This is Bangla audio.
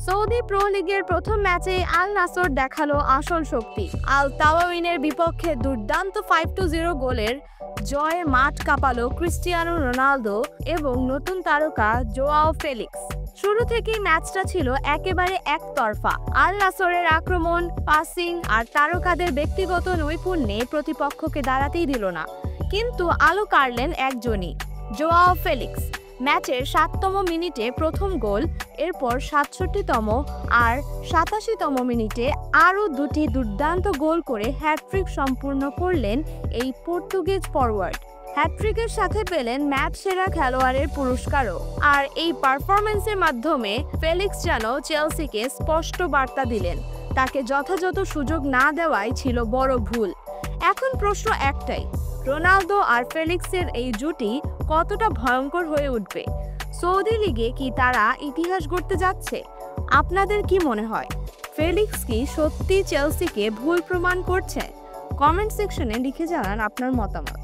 সৌদি প্রো লিগের প্রথম ম্যাচে আল নাসর দেখালো আসল শক্তি। আল তাওয়াইনের বিপক্ষে দুর্দান্ত 5-0 গোলের জয়ে মাঠ কাঁপালো ক্রিস্টিয়ানো রোনালদো এবং নতুন তারকা জোয়াও ফেলিক্স। শুরু থেকেই ম্যাচটা ছিল একেবারে একতরফা। আল নাসরের আক্রমণ, পাসিং আর তারকাদের ব্যক্তিগত নৈপুণ্যে প্রতিপক্ষকে দাঁড়াতেই দিল না। কিন্তু আলো কাড়লেন একজনই, জোয়াও ফেলিক্স। ম্যাচের 7তম মিনিটে প্রথম গোল, এরপর 67তম আর 87তম মিনিটে আরও দুটি দুর্দান্ত গোল করে হ্যাটট্রিক সম্পূর্ণ করলেন এই পর্তুগিজ ফরওয়ার্ড। হ্যাটট্রিকের সাথে পেলেন ম্যাচ সেরা খেলোয়াড়ের পুরস্কারও। আর এই পারফরম্যান্সের মাধ্যমে ফেলিক্স যেন চেলসিকে স্পষ্ট বার্তা দিলেন, তাকে যথাযথ সুযোগ না দেওয়াই ছিল বড় ভুল। এখন প্রশ্ন একটাই, রোনালদো আর ফেলিক্সের এই জুটি কতটা ভয়ঙ্কর হয়ে উঠবে? সৌদি লিগে কি তারা ইতিহাস গড়তে যাচ্ছে? আপনাদের কি মনে হয়, ফেলিক্স কি সত্যি চেলসিকে ভুল প্রমাণ করছে? কমেন্ট সেকশনে লিখে জানান আপনার মতামত।